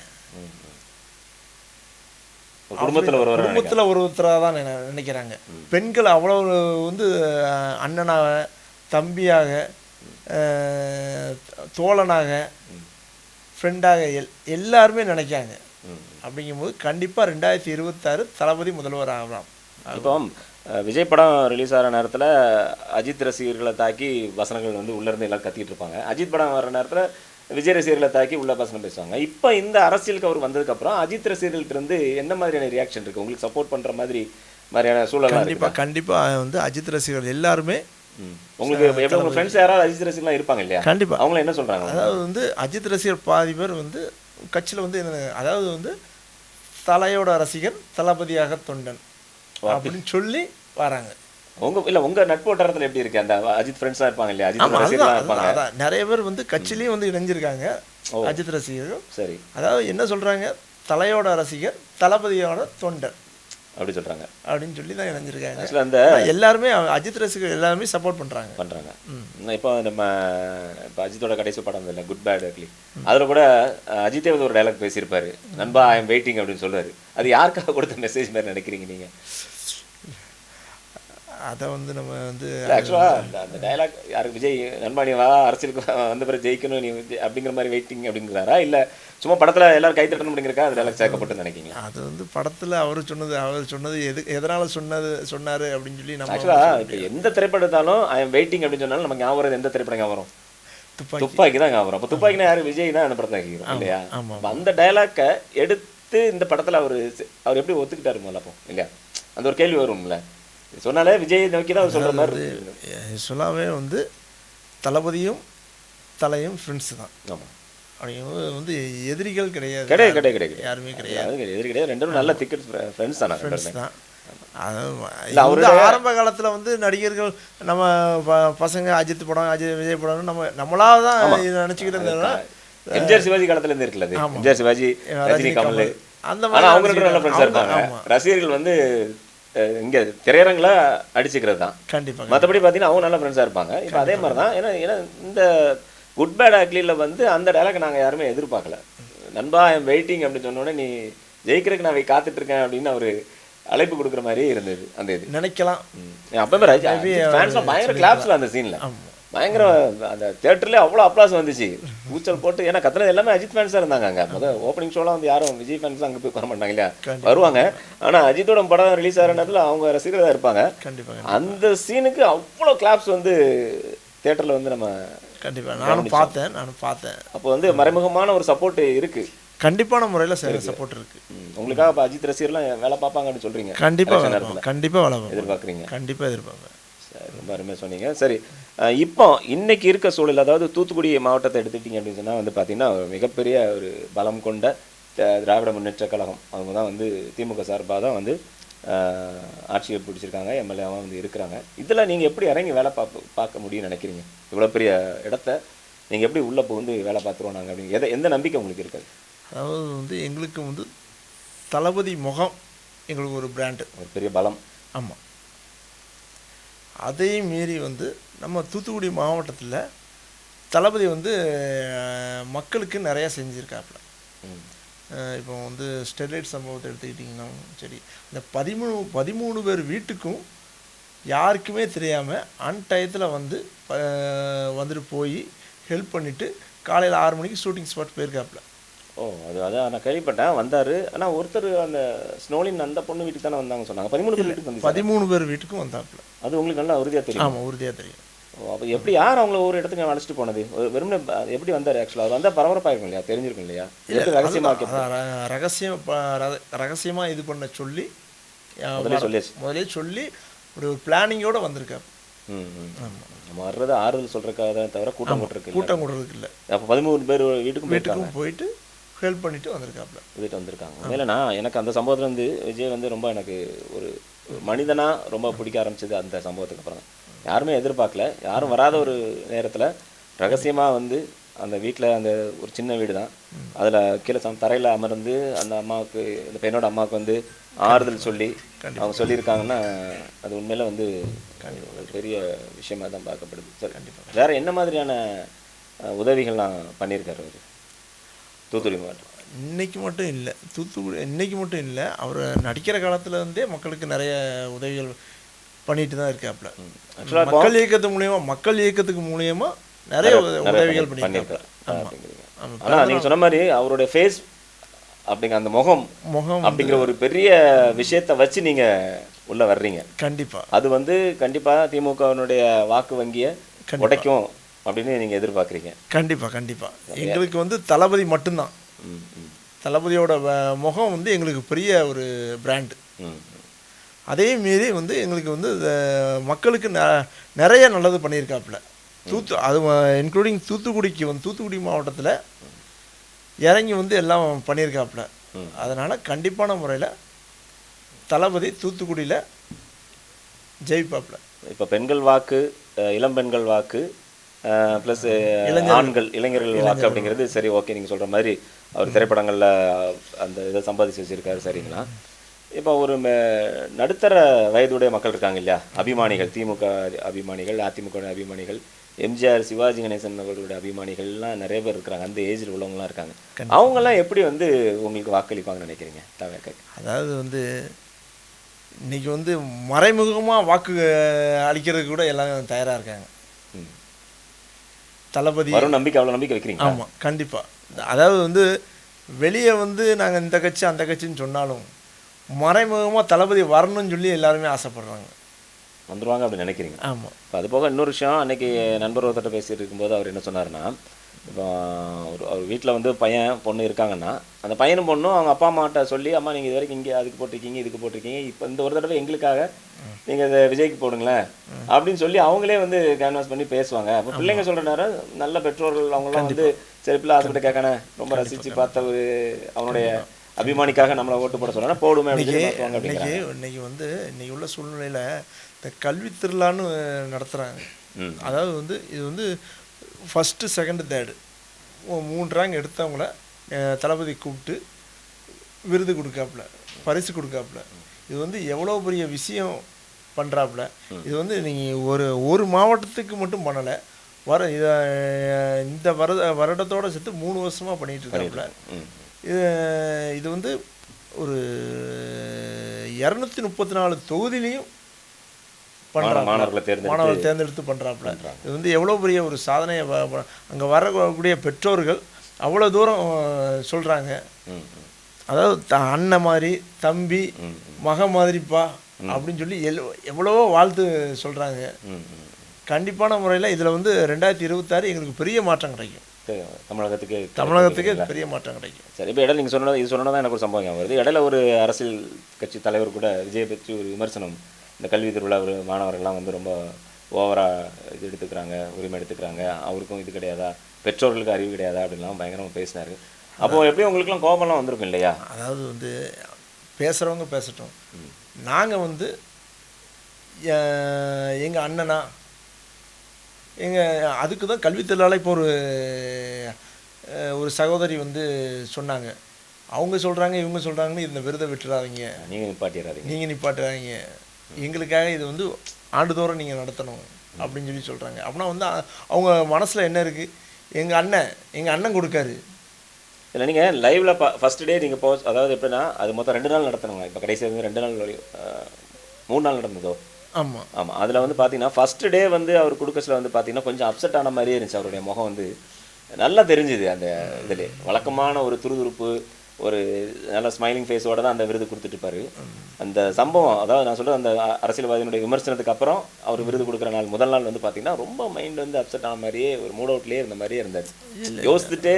குடும்பத்தில் ஒருத்தராக தான் நினைக்கிறாங்க. பெண்கள் அவ்வளோ வந்து அண்ணனாக, தம்பியாக, தோழனாக, ஃப்ரெண்டாக எல்லாருமே நினைக்காங்க. அப்படிங்கும்போது கண்டிப்பாக 2026 தளபதி முதல்வர் ஆகலாம். இப்போ விஜய் படம் ரிலீஸ் ஆகிற நேரத்தில் அஜித் ரசிகர்களை தாக்கி வசனங்கள் வந்து உள்ளேருந்து எல்லாம் கத்திட்டு இருப்பாங்க. அஜித் படம் வர நேரத்தில் விஜய் ரசிகர்களை தாக்கி உள்ள பசங்க பேசுவாங்க. இப்போ இந்த அரசியலுக்கு அவர் வந்ததுக்கப்புறம் அஜித் ரசிகர்கள்ட்ட இருந்து என்ன மாதிரியான ரியாக்ஷன் இருக்குது? உங்களுக்கு சப்போர்ட் பண்ணுற மாதிரியான சூழல்? கண்டிப்பாக வந்து அஜித் ரசிகர்கள் எல்லாருமே உங்களுக்கு எப்படி உங்கள் ஃப்ரெண்ட்ஸ் யாராவது அஜித் ரசிகர்லாம் இருப்பாங்க இல்லையா? கண்டிப்பாக அவங்கள என்ன சொல்கிறாங்க? அதாவது வந்து அஜித் ரசிகர் பாதி பேர் வந்து கட்சியில் வந்து என்ன, அதாவது வந்து தலையோட ரசிகர் தளபதியாக தொண்டன் அப்படின்னு சொல்லி வராங்க. உங்க நட்பு வட்டாரத்தில் எப்படி இருக்கு? அந்த அஜித் ஃப்ரெண்ட்ஸாக இருப்பாங்க இல்லையா? அஜித் ரசிகர்களாக இருப்பாங்க. அதான் நிறைய பேர் வந்து கட்சியிலேயே வந்து இணைஞ்சிருக்காங்க அஜித் ரசிகர்கள். சரி, அதாவது என்ன சொல்றாங்க, தலையோட ரசிகர் தளபதியோட தொண்டன் அப்படி சொல்றாங்க அப்படின்னு சொல்லி தான் இணைஞ்சிருக்காங்க. அந்த எல்லாருமே அஜித் ரசிகர்கள் எல்லாருமே சப்போர்ட் பண்றாங்க. இப்போ நம்ம இப்போ அஜித்தோட கடைசி படம் இல்லை குட் பேட் அக்லி, அதில் கூட அஜித்தே வந்து ஒரு டைலாக் பேசியிருப்பாரு, நண்பா ஐ எம் வெயிட்டிங் அப்படின்னு சொல்லுவாரு. அது யாருக்காக கொடுத்த மெசேஜ் மாதிரி நினைக்கிறீங்க நீங்க? அதை வந்து நம்ம வந்து ஆக்சுவலாக அந்த டைலாக் யாருக்கு விஜய் நண்பா நீ வா அரசியலுக்கு வந்த பிறகு ஜெயிக்கணும் நீ அப்படிங்கிற மாதிரி வெயிட்டிங் அப்படிங்கிறாரா, இல்லை சும்மா படத்தில் எல்லாரும் கை தட்டணும் அப்படிங்கிறக்கா அது டைலாக் சேர்க்கப்பட்டு நினைக்கிங்க? அது வந்து படத்தில் அவர் சொன்னது எதனால் சொன்னார் அப்படின்னு சொல்லி நம்ம ஆக்சுவலாக இப்போ எந்த திரைப்படம் எடுத்தாலும் ஐ எம் வெயிட்டிங் அப்படின்னு சொன்னாலும் நமக்கு ஞாபகம் வருது எந்த திரைப்படம் ஞாபகம் வரும்? துப்பாக்கி தான் ஞாபகம் வரும். அப்போ துப்பாக்கினா யார்? விஜய் தான் அந்த படத்தை கேட்குறோம் இல்லையா? அந்த டைலாக்கை எடுத்து இந்த படத்தில் அவர் எப்படி ஒத்துக்கிட்டாரு முதல்ல அப்போ இல்லையா? அந்த ஒரு கேள்வி வரும்ல, சொன்னாலே விஜய் நோக்கி தான் அவர் சொல்கிற மாதிரி. சொல்லாவே வந்து தளபதியும் தலையும் ஃப்ரெண்ட்ஸு தான். ஆமாம், அப்படிங்கிறது வந்து எதிரிகள் கிடையாது. கிடையாது யாருமே கிடையாது, எதிரி கிடையாது. ரெண்டும் நல்ல திக்கெட் ஃப்ரெண்ட்ஸ் தான். ஃப்ரெண்ட்ஸ் தான். அவரு ஆரம்ப காலத்தில் வந்து நடிகர்கள் நம்ம பசங்க அஜித் படம் விஜய் படம் நம்மளா தான் நினச்சிக்கிட்டு இருந்தோம்னா எம்ஜிஆர் சிவாஜி காலத்துல இருந்து இருக்குல்ல, எம்ஜிஆர் சிவாஜி ரஜினி கமல் அந்த மாதிரி அவங்க ரெண்டு நல்ல ஃப்ரெண்ட்ஸாக இருப்பாங்க. ரசிகர்கள் வந்து இங்கே திரையரங்கில் அடிச்சுக்கிறது தான் கண்டிப்பாக. மற்றபடி பார்த்தீங்கன்னா அவங்க நல்ல ஃப்ரெண்ட்ஸாக இருப்பாங்க. இப்போ அதே மாதிரி தான். ஏன்னா இந்த குட் பேட் அக்லியில் வந்து அந்த டைலாக் நாங்கள் யாருமே எதிர்பார்க்கல. நண்பா ஐ எம் வெயிட்டிங் அப்படின்னு சொன்னோடனே நீ ஜெயிக்கிறதுக்கு நான் காத்துட்டு இருக்கேன் அப்படின்னு அவர் அழைப்பு கொடுக்குற மாதிரியே இருந்தது. அந்த இது நினைக்கலாம். அப்பவே ஃபேன்ஸ்லாம் பயங்கர கிளாப்ஸில் அந்த சீனில் பயங்கர அந்த தியேட்டர்லேயே அவ்வளோ அப்ளாஸ் வந்துச்சு, கூச்சல் போட்டு. ஏன்னா கத்துனது எல்லாமே அஜித் ஃபேன்ஸாக இருந்தாங்க. அங்கே முதல் ஓப்பனிங் ஷோலாம் வந்து யாரும் விஜய் ஃபேன்ஸ் அங்கே போய் வர மாட்டாங்க இல்லையா? வருவாங்க. ஆனால் அஜித்தோட படம் ரிலீஸ் ஆகிற நேரத்தில் அவங்க ரசிகர்கள் தான் இருப்பாங்க. கண்டிப்பாக அந்த சீனுக்கு அவ்வளோ கிளாப்ஸ் வந்து தியேட்டரில் வந்து நம்ம கண்டிப்பாக நானும் பார்த்தேன். அப்போ வந்து மறைமுகமான ஒரு சப்போர்ட் இருக்குது, கண்டிப்பான முறையில் சப்போர்ட் இருக்குது. உங்களுக்காக இப்போ அஜித் ரசிகர்லாம் வேலை பார்ப்பாங்க அப்படின்னு சொல்கிறீங்க? கண்டிப்பாக வேலை எதிர்பார்க்குறீங்க? கண்டிப்பாக எதிர்பார்ப்பேன். சரி, ரொம்ப அருமையாக சொன்னீங்க. சரி, இப்போ இன்னைக்கு இருக்க சூழல், அதாவது தூத்துக்குடி மாவட்டத்தை எடுத்துக்கிட்டீங்க அப்படின்னு சொன்னால் வந்து பார்த்தீங்கன்னா மிகப்பெரிய ஒரு பலம் கொண்ட திராவிட முன்னேற்ற கழகம் அவங்க தான் வந்து திமுக சார்பாக தான் வந்து ஆட்சியை பிடிச்சிருக்காங்க, எம்எல்ஏவாக வந்து இருக்கிறாங்க. இதில் நீங்கள் எப்படி இறங்கி வேலை பார்க்க முடியும்னு நினைக்கிறீங்க? இவ்வளோ பெரிய இடத்த நீங்கள் எப்படி உள்ளே புகுந்து வேலை பார்த்துருவோம் நாங்கள் அப்படிங்க எந்த நம்பிக்கை உங்களுக்கு இருக்காது? அதாவது வந்து எங்களுக்கு வந்து தளபதி முகம் எங்களுக்கு ஒரு பிராண்டு, ஒரு பெரிய பலம். ஆமாம். அதையும் மீறி வந்து நம்ம தூத்துக்குடி மாவட்டத்தில் தளபதி வந்து மக்களுக்கு நிறையா செஞ்சுருக்காப்புல. இப்போ வந்து ஸ்டெர்லைட் சம்பவத்தை எடுத்துக்கிட்டிங்கன்னா சரி, இந்த 13 பேர் வீட்டுக்கும் யாருக்குமே தெரியாமல் அன்டயத்தில் வந்துட்டு போய் ஹெல்ப் பண்ணிவிட்டு காலையில் 6 மணிக்கு ஷூட்டிங் ஸ்பாட் போயிருக்காப்புல. ஓ, அதான் நான் கேள்விப்பட்டேன். வந்தார். ஆனால் ஒருத்தர் அந்த ஸ்னோலின் அந்த பொண்ணு வீட்டுக்கு தானே வந்தாங்க சொன்னாங்க. 13 பேர் வீட்டுக்கு வந்து 13 பேர் வீட்டுக்கும் வந்தாப்புல. அது உங்களுக்கு நல்லா உறுதியாக தெரியும்? ஆமாம், உறுதியாக தெரியும். ஓ, அப்போ எப்படி யார் அவங்கள ஒரு இடத்துக்கு அழைச்சிட்டு போனது? வெறும் எப்படி வந்தார்? ஆக்சுவலாக அது வந்தால் பரபரப்பாயிருக்கும் இல்லையா? தெரிஞ்சிருக்கும் இல்லையா? ரகசியமாக இது பண்ண சொல்லி முதலே சொல்லி ஒரு பிளானிங்கோடு வந்திருக்காரு. நம்ம வர்றது ஆறுதல் சொல்கிறக்காக தவிர கூட்டம் கூட்டுறதுக்கு இல்லை. அப்போ 13 பேர் வீட்டுக்கும் போயிட்டு ஹெல்ப் பண்ணிட்டு வந்திருக்காங்க. இல்லைனா எனக்கு அந்த சம்பவத்தில் வந்து விஜய் வந்து ரொம்ப எனக்கு ஒரு மனிதனாக ரொம்ப பிடிக்க ஆரம்பிச்சது அந்த சம்பவத்துக்கு அப்புறம். யாருமே எதிர்பார்க்கல, யாரும் வராத ஒரு நேரத்தில் ரகசியமாக வந்து அந்த வீட்டில் அந்த ஒரு சின்ன வீடு தான், அதில் கீழே தரையில் அமர்ந்து அந்த அம்மாவுக்கு, இந்த பெண்ணோட அம்மாவுக்கு வந்து ஆறுதல் சொல்லி அவங்க சொல்லியிருக்காங்கன்னா அது உண்மையில வந்து பெரிய விஷயமாக தான் பார்க்கப்படுது. சரி, கண்டிப்பாக வேறு என்ன மாதிரியான உதவிகள்லாம் பண்ணியிருக்காரு அவர் தூத்துக்குடி மாவட்டம்? இன்னைக்கு மட்டும் இல்லை, அவர் நடிக்கிற காலத்தில் இருந்தே மக்களுக்கு நிறைய உதவிகள் பண்ணிட்டு தான் இருக்காப்புல. மக்கள் இயக்கத்துக்கு மூலியமா நிறைய உதவிகள் பண்ணியிருக்காரு. ஆனால் நீங்கள் சொன்ன மாதிரி அவருடைய ஃபேஸ் அப்படிங்கிற அந்த முகம் அப்படிங்கிற ஒரு பெரிய விஷயத்தை வச்சு நீங்கள் உள்ளே வர்றீங்க. கண்டிப்பாக அது வந்து கண்டிப்பாக திமுகவினுடைய வாக்கு வங்கியை உடைக்கும் அப்படின்னு நீங்கள் எதிர்பார்க்குறீங்க? கண்டிப்பாக கண்டிப்பாக. எங்களுக்கு வந்து தளபதி மட்டும்தான். தளபதியோட முகம் வந்து எங்களுக்கு பெரிய ஒரு பிராண்டு. அதே மீறி வந்து எங்களுக்கு வந்து மக்களுக்கு நிறைய நல்லது பண்ணியிருக்காப்புல. அது இன்க்ளூடிங் தூத்துக்குடி மாவட்டத்தில் இறங்கி வந்து எல்லாம் பண்ணியிருக்காப்புல. அதனால் கண்டிப்பான முறையில் தளபதி தூத்துக்குடியில் ஜெயிப்பாப்புல. இப்போ பெண்கள் வாக்கு, இளம் பெண்கள் வாக்கு, ப்ளஸ் இளைஞர்கள் வாக்கு அப்படிங்கிறது சரி, ஓகே. நீங்கள் சொல்கிற மாதிரி அவர் திரைப்படங்களில் அந்த இதை சம்பாதிச்சு வச்சுருக்காரு, சரிங்களா? இப்போ ஒரு நடுத்தர வயதுடைய மக்கள் இருக்காங்க இல்லையா, அபிமானிகள், திமுக அபிமானிகள், அதிமுக அபிமானிகள், எம்ஜிஆர், சிவாஜி கணேசன் அவர்களுடைய அபிமானிகள்லாம் நிறைய பேர் இருக்கிறாங்க. அந்த ஏஜில் உள்ளவங்களாம் இருக்காங்க. அவங்கெல்லாம் எப்படி வந்து உங்களுக்கு வாக்களிப்பாங்கன்னு நினைக்கிறீங்க? அதாவது வந்து இன்றைக்கி வந்து மறைமுகமாக வாக்கு அளிக்கிறதுக்கு கூட எல்லாம் தயாராக இருக்காங்க. தளபதி வரும் நம்பிக்கை, அவ்வளோ நம்பிக்கை வைக்கிறீங்க? ஆமாம், கண்டிப்பாக. அதாவது வந்து வெளியே வந்து நாங்கள் இந்த கட்சி அந்த கட்சின்னு சொன்னாலும் மறைமுகமாக தளபதி வரணும்னு சொல்லி எல்லாருமே ஆசைப்படுறாங்க. வந்துடுவாங்க அப்படின்னு நினைக்கிறீங்க? ஆமாம். இப்போ அது போக இன்னொரு விஷயம், அன்றைக்கி நண்பர் ஒருத்தட்ட பேசிட்டு இருக்கும்போது அவர் என்ன சொன்னார்னா, இப்போ அவர் வீட்டில் வந்து பையன் பொண்ணு இருக்காங்கன்னா, அந்த பையனும் பொண்ணும் அவங்க அப்பா அம்மாட்ட சொல்லி, அம்மா நீங்கள் இது வரைக்கும் இங்கே அதுக்கு போட்டிருக்கீங்க, இதுக்கு போட்டிருக்கீங்க, இப்போ இந்த ஒரு தடவை எங்களுக்காக நீங்கள் இதை விஜய்க்கு போடுங்களேன் அப்படின்னு சொல்லி அவங்களே வந்து கேன்வாஸ் பண்ணி பேசுவாங்க. அப்போ பிள்ளைங்க சொல்கிற நேரம் நல்ல பெற்றோர்கள் அவங்களாம் வந்து சரி பிள்ளை ஆசைப்பட்டு கேட்கானே, ரொம்ப ரசித்து பார்த்த ஒரு அவனுடைய அபிமானிக்காக நம்மளை ஓட்டு போட சொல்கிறாங்க, போடுமே அப்படின்னு. இன்னைக்கு வந்து இன்னைக்கு உள்ள சூழ்நிலையில் இந்த கல்வி திருவிழான்னு நடத்துகிறாங்க. அதாவது வந்து இது வந்து ஃபஸ்ட்டு, செகண்டு, தேர்டு 3 ரேங்க் எடுத்தவங்கள தளபதி கூப்பிட்டு விருது கொடுக்காப்புல, பரிசு கொடுக்காப்புல. இது வந்து எவ்வளோ பெரிய விஷயம் பண்ணுறாப்புல. இது வந்து நீங்கள் ஒரு மாவட்டத்துக்கு மட்டும் பண்ணலை, இந்த வருடத்தோடு சேர்த்து 3 வருஷமாக பண்ணிகிட்டு இருக்காப்புல. இது வந்து ஒரு 234 தொகுதியிலையும் மாணவர்களை தேர்ந்தெடுத்து பண்ணுறாப்புல. இது வந்து எவ்வளோ பெரிய ஒரு சாதனையை அங்கே வரக்கூடிய பெற்றோர்கள் அவ்வளோ தூரம் சொல்கிறாங்க. அதாவது அண்ணன் மாதிரி, தம்பி, மக மாதிரிப்பா அப்படின்னு சொல்லி எவ்வளவோ வாழ்த்து சொல்கிறாங்க. கண்டிப்பான முறையில் இதில் வந்து 2026 எங்களுக்கு பெரிய மாற்றம் கிடைக்கும். தமிழகத்துக்கு பெரிய மாற்றம் கிடைக்கும். சரி, இப்போ இடையில நீங்கள் இது சொன்னதான் எனக்கு ஒரு சம்பவம் வருது. இடையில ஒரு அரசியல் கட்சி தலைவர் கூட விஜய் பற்றி ஒரு விமர்சனம், இந்த கல்வி திருவிழா மாணவர்கள்லாம் வந்து ரொம்ப ஓவராக இது எடுத்துக்கிறாங்க, உரிமை எடுத்துக்கிறாங்க, அவருக்கும் இது கிடையாதா, பெற்றோர்களுக்கு அறிவு கிடையாதா அப்படின்லாம் பயங்கரமாக பேசினார். அப்போது எப்படி உங்களுக்குலாம் கோபம்லாம் வந்திருக்கும் இல்லையா? அதாவது வந்து பேசுகிறவங்க பேசட்டும், நாங்கள் வந்து எங்கள் அண்ணனா அதுக்கு தான் கல்வி திருவிழாவில் இப்போ ஒரு சகோதரி வந்து சொன்னாங்க, அவங்க சொல்கிறாங்க இவங்க சொல்கிறாங்கன்னு இந்த விருதை விட்டுறாதீங்க, நீங்கள் நிப்பாட்டுறாதீங்க, எங்களுக்காக இது வந்து ஆண்டுதோறும் நீங்கள் நடத்தணும் அப்படின்னு சொல்லி சொல்கிறாங்க. அப்படின்னா வந்து அவங்க மனசில் என்ன இருக்குது, எங்கள் அண்ணன் கொடுக்காரு. இல்லை, நீங்கள் லைவில் ஃபஸ்ட் டே நீங்கள் அதாவது எப்படின்னா அது மொத்தம் 2 நாள் நடத்தணுங்க. இப்போ கடைசி வந்து 2 நாள் 3 நாள் நடந்ததோ? ஆமாம் ஆமாம். அதில் வந்து பார்த்தீங்கன்னா ஃபஸ்ட்டு டே வந்து அவர் கொடுக்கச்சில் வந்து பார்த்தீங்கன்னா கொஞ்சம் அப்செட் ஆன மாதிரியே இருந்துச்சு. அவருடைய முகம் வந்து நல்லா தெரிஞ்சுது. அந்த இதில் வழக்கமான ஒரு துருதுருப்பு, ஒரு நல்ல ஸ்மைலிங் ஃபேஸோடு தான் அந்த விருது கொடுத்துட்டுப்பாரு. அந்த சம்பவம், அதாவது நான் சொல்கிறேன், அந்த அரசியல்வாதியினுடைய விமர்சனத்துக்கு அப்புறம் அவர் விருது கொடுக்குற நாள் முதல் நாள் வந்து பார்த்தீங்கன்னா ரொம்ப மைண்ட் வந்து அப்செட் ஆன மாதிரியே, ஒரு மூட் அவுட்லேயே இருந்த மாதிரியே இருந்தார். யோசிச்சுட்டே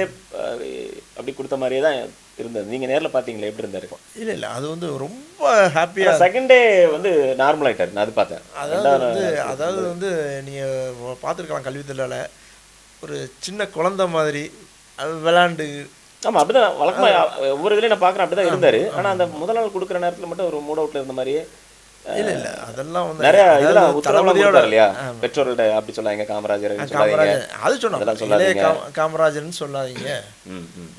அப்படி கொடுத்த மாதிரியே தான் இருந்தது. நீங்கள் நேரில் பார்த்தீங்களா எப்படி இருந்தார்? இல்லை, அது வந்து ரொம்ப ஹாப்பியாக. செகண்ட் டே வந்து நார்மல் ஆகிட்டார், நான் அது பார்த்தேன். அதாவது வந்து நீங்கள் பார்த்துருக்கலாம், கல்வி திருவிழாவில் ஒரு சின்ன குழந்தை மாதிரி விளாண்டு. ஆமாம், அப்படிதான் வழக்கமாக ஒவ்வொரு இதுலேயும் நான் பார்க்குறேன், அப்படி தான் இருந்தார். ஆனால் அந்த முதல் நாள் கொடுக்குற நேரத்தில் மட்டும் ஒரு மூட் அவுட்டில் இருந்த மாதிரியே. இல்லை, அதெல்லாம் வந்து நிறைய இதெல்லாம் உத்தரவாதம் இல்லையா பெற்றோர்கள்ட்ட? அப்படி சொல்லாங்க, காமராஜர் அது சொன்னாங்க, காமராஜர்னு சொல்லாதீங்க,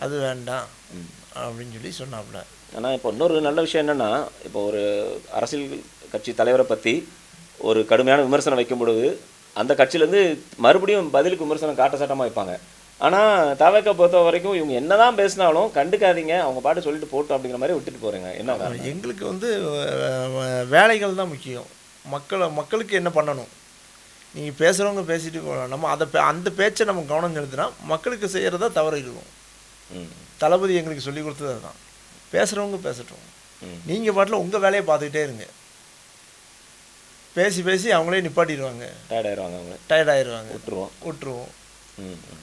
அது வேண்டாம் அப்படின்னு சொல்லி சொன்னாப்புல. ஆனால் இப்போ இன்னொரு நல்ல விஷயம் என்னென்னா, இப்போ ஒரு அரசியல் கட்சி தலைவரை பற்றி ஒரு கடுமையான விமர்சனம் வைக்கும் பொழுது அந்த கட்சியிலேருந்து மறுபடியும் பதிலுக்கு விமர்சனம் காட்ட சாட்டமாக வைப்பாங்க. ஆனால் தவக்க பொறுத்த வரைக்கும் இவங்க என்ன தான் பேசினாலும் கண்டுக்காதீங்க, அவங்க பாட்டு சொல்லிட்டு போட்டோம் அப்படிங்கிற மாதிரி விட்டுட்டு போகிறேங்க. என்ன காரணம்? எங்களுக்கு வந்து வேலைகள் தான் முக்கியம். மக்களுக்கு என்ன பண்ணணும், நீங்கள் பேசுகிறவங்க பேசிட்டு போகலாம், நம்ம அந்த பேச்சை நம்ம கவனம் செலுத்தினா மக்களுக்கு செய்கிறதா தவறு இருக்கும். தளபதி எங்களுக்கு சொல்லி கொடுத்தது தான், பேசுகிறவங்க பேசட்டும், நீங்கள் பாட்டில் உங்கள் வேலையை பார்த்துக்கிட்டே இருங்க. பேசி பேசி அவங்களே நிப்பாட்டிடுவாங்க, டயர்ட் ஆயிடுவாங்க, அவங்க டயர்டாயிருவாங்க, விட்டுருவோம்.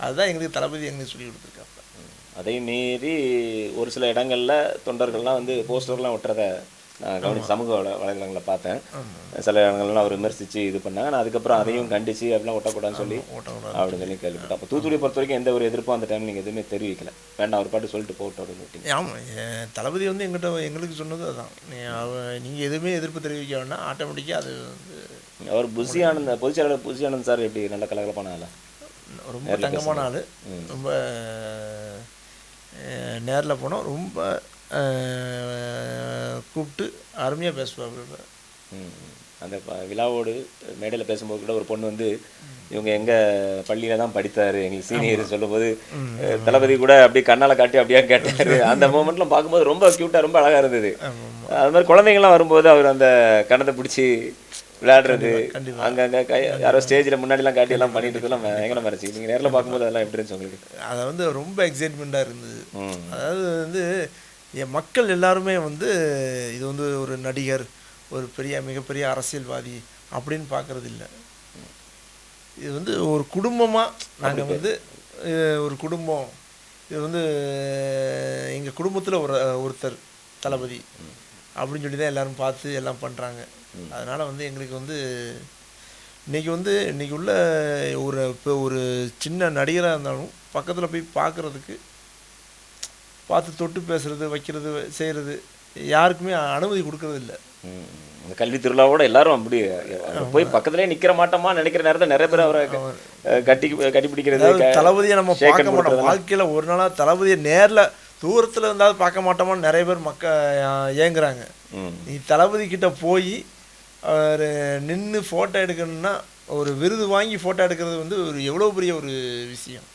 அதுதான் எங்களுக்கு தளபதி எங்களுக்கு சொல்லி கொடுத்துருக்காங்க. அதையும் மீறி ஒரு சில இடங்களில் தொண்டர்கள்லாம் வந்து போஸ்டர்லாம் விட்டுறத நான் கவனிச்சு சமூக வலைதளங்களை பார்த்தேன். சில இடங்கள்லாம் அவர் விமர்சித்து இது பண்ணாங்க. நான் அதுக்கப்புறம் அதையும் கண்டித்து அப்படிலாம் ஒட்டக்கூடாதுன்னு சொல்லி அப்படின்னு சொல்லி கேள்விப்பட்டேன். அப்போ தூத்துக்குடியை பொறுத்த வரைக்கும் எந்த ஒரு எதிர்ப்பும் அந்த டைம் நீங்கள் எதுவுமே தெரிவிக்கல, வேண்டாம் அவர் பாட்டு சொல்லிட்டு போட்டோம் அப்படின்னு விட்டீங்க. ஆமாம், தளபதி வந்து எங்களுக்கு சொன்னது அதுதான், நீங்கள் எதுவுமே எதிர்ப்பு தெரிவிக்க வேண்டாம், ஆட்டோமேட்டிக்காக அது வந்து. அவர் புஷி ஆனந்த் பொதுச் செயலாளர் புஷி ஆனந்த் சார் எப்படி நல்ல கலகலப்பான ஆளா? ரொம்ப தங்கமான ஆள், ரொம்ப நேரில் போனோம், ரொம்ப கூப்பிட்டு அருமையாக பேசுவாங்க. அந்த விழாவோடு மேடையில் பேசும்போது கூட ஒரு பொண்ணு வந்து இவங்க எங்கள் பள்ளியில் தான் படித்தார், எங்களுக்கு சீனியர் சொல்லும்போது தளபதி கூட அப்படி கண்ணால் காட்டி அப்படியே கேட்டார். அந்த மூமெண்ட்லாம் பார்க்கும்போது ரொம்ப க்யூட்டாக ரொம்ப அழகாக இருந்தது. அது மாதிரி குழந்தைங்கள்லாம் வரும்போது அவர் அந்த கண்ணத்தை பிடிச்சி விளையாடுறது, அங்கங்கே யாரோ ஸ்டேஜில் முன்னாடிலாம் காட்டி எல்லாம் பண்ணிட்டு இருக்கலாம் எங்கே மறைச்சி நீங்கள் நேரில் பார்க்கும்போது அதெல்லாம் எப்படி இருந்துச்சு உங்களுக்கு? அதை வந்து ரொம்ப எக்ஸைட்மெண்ட்டாக இருந்தது. அதாவது வந்து என் மக்கள் எல்லாருமே வந்து இது வந்து ஒரு நடிகர், ஒரு மிகப்பெரிய அரசியல்வாதி அப்படின்னு பார்க்குறது இல்லை. இது வந்து ஒரு குடும்பமாக நாங்கள் வந்து ஒரு குடும்பம், இது வந்து எங்கள் குடும்பத்தில் ஒருத்தர் தளபதி அப்படின்னு சொல்லி தான் எல்லோரும் பார்த்து எல்லாம் பண்ணுறாங்க. அதனால் வந்து எங்களுக்கு வந்து இன்றைக்கி உள்ள இப்போ ஒரு சின்ன நடிகராக இருந்தாலும் பக்கத்தில் போய் பார்க்குறதுக்கு, பார்த்து தொட்டு பேசுகிறது, வைக்கிறது, செய்கிறது யாருக்குமே அனுமதி கொடுக்கறது இல்லை. இந்த கல்வி திருவிழாவோட எல்லாரும் அப்படி போய் பக்கத்துலேயே நிற்கிற மாட்டோமா நினைக்கிற நேரத்தில் நிறைய பேர் அவரை கட்டி பிடிக்கிறது. தளபதியை நம்ம பார்க்க மாட்டோம், வாழ்க்கையில் ஒரு நாளாக தளபதியை நேரில் தூரத்தில் இருந்தாலும் பார்க்க மாட்டோமான்னு நிறைய பேர் ஏங்குறாங்க. நீ தளபதி கிட்ட போய் அவர் நின்று ஃபோட்டோ எடுக்கணும்னா, ஒரு விருது வாங்கி ஃபோட்டோ எடுக்கிறது வந்து ஒரு எவ்வளோ பெரிய ஒரு விஷயம்.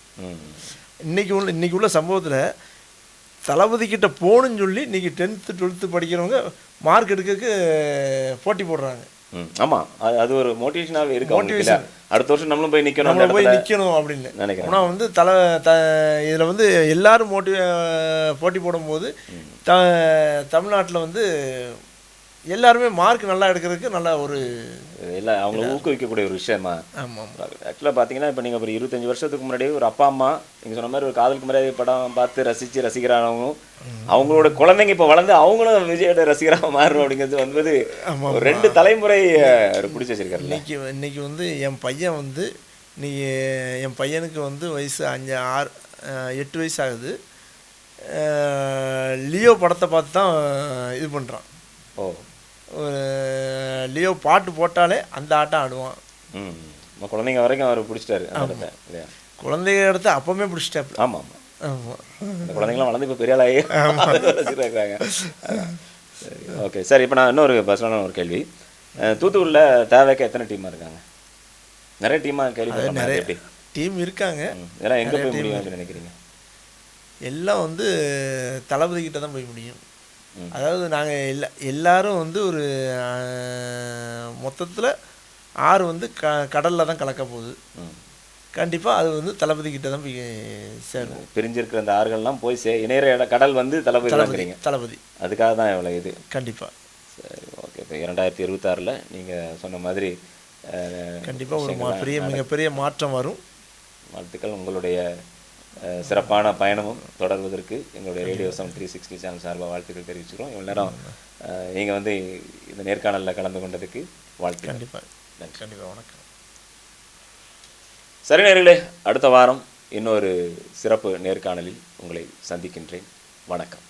இன்றைக்கி உள்ள சம்பவத்தில் தளபதி கிட்ட போகணுன்னு சொல்லி இன்றைக்கி 10th 12th படிக்கிறவங்க மார்க் எடுக்கிறதுக்கு போட்டி போடுறாங்க. ஆமாம், அது ஒரு மோட்டிவேஷனாகவே இருக்கு. மோட்டிவேஷன் அடுத்த வருஷம் நம்மளும் போய் நிற்கணும் அப்படின்னு நினைக்கிறேன். ஆனால் வந்து இதில் வந்து எல்லாரும் போட்டி போடும்போது தமிழ்நாட்டில் வந்து எல்லாருமே மார்க் நல்லா எடுக்கிறதுக்கு நல்ல ஒரு எல்லாம் அவங்கள ஊக்குவிக்கக்கூடிய ஒரு விஷயமா. ஆமாம், ஆக்சுவலாக பார்த்தீங்கன்னா இப்போ நீங்கள் ஒரு 25 வருஷத்துக்கு முன்னாடி ஒரு அப்பா அம்மா நீங்கள் சொன்ன மாதிரி ஒரு காதலுக்கு முன்னாடி படம் பார்த்து ரசிக்கிறானவங்க, அவங்களோட குழந்தைங்க இப்போ வளர்ந்து அவங்களும் விஜயோட ரசிகராக மாறணும் அப்படிங்கிறது வந்து ஒரு 2 தலைமுறை பிடிச்சி வச்சிருக்காரு. இன்னைக்கு வந்து என் பையன் வந்து என் பையனுக்கு வந்து வயசு 8 வயசு ஆகுது. லியோ படத்தை பார்த்து தான் இது பண்ணுறான். லியோ பாட்டு போட்டாலே அந்த ஆட்டம் ஆடுவான். குழந்தைங்க வரைக்கும் அவர் பிடிச்சிட்டாரு. குழந்தைங்க எடுத்து அப்பவுமே பிடிச்சிட்டாரு. ஆமாம் ஆமாம், இந்த குழந்தைங்களாம் வளர்ந்து இப்போ பெரிய ஆளாகி வச்சுருக்காங்க. ஓகே சார், இப்போ நான் இன்னொரு பர்சனலான ஒரு கேள்வி. தூத்துக்குடியில் தேவைக்கு எத்தனை டீமாக இருக்காங்க? நிறைய டீமாக கேள்வி. நிறைய டீம் இருக்காங்க. இதெல்லாம் எங்கே போய் முடியும் அப்படின்னு நினைக்கிறீங்க? எல்லாம் வந்து தளபதி கிட்ட தான் போய் முடியும். அதாவது நாங்கள் எல்லாரும் வந்து ஒரு மொத்தத்தில் 6 வந்து கடலில் தான் கலக்க போகுது. கண்டிப்பாக அது வந்து தளபதி கிட்ட தான் போய் சேரும். பிரிஞ்சிருக்கிற அந்த ஆறுகள்லாம் போய் இணையிற கடல் வந்து தளபதி அதுக்காக தான் எவ்வளோ இது. கண்டிப்பாக. சரி, ஓகே. இப்போ 2026 நீங்கள் சொன்ன மாதிரி கண்டிப்பாக ஒரு மிகப்பெரிய மாற்றம் வரும். வாழ்த்துக்கள். உங்களுடைய சிறப்பான பயணமும் தொடர்வதற்கு எங்களுடைய ரேடியோ 360 சேனல் சார்பாக வாழ்த்துக்கள் தெரிவிச்சுக்கிறோம். இவ்வளோ நேரம் நீங்கள் வந்து இந்த நேர்காணலில் கலந்து கொண்டதுக்கு வாழ்த்து. கண்டிப்பாக கண்டிப்பாக. வணக்கம். சரி நேயர்களே, அடுத்த வாரம் இன்னொரு சிறப்பு நேர்காணலில் உங்களை சந்திக்கின்றேன். வணக்கம்.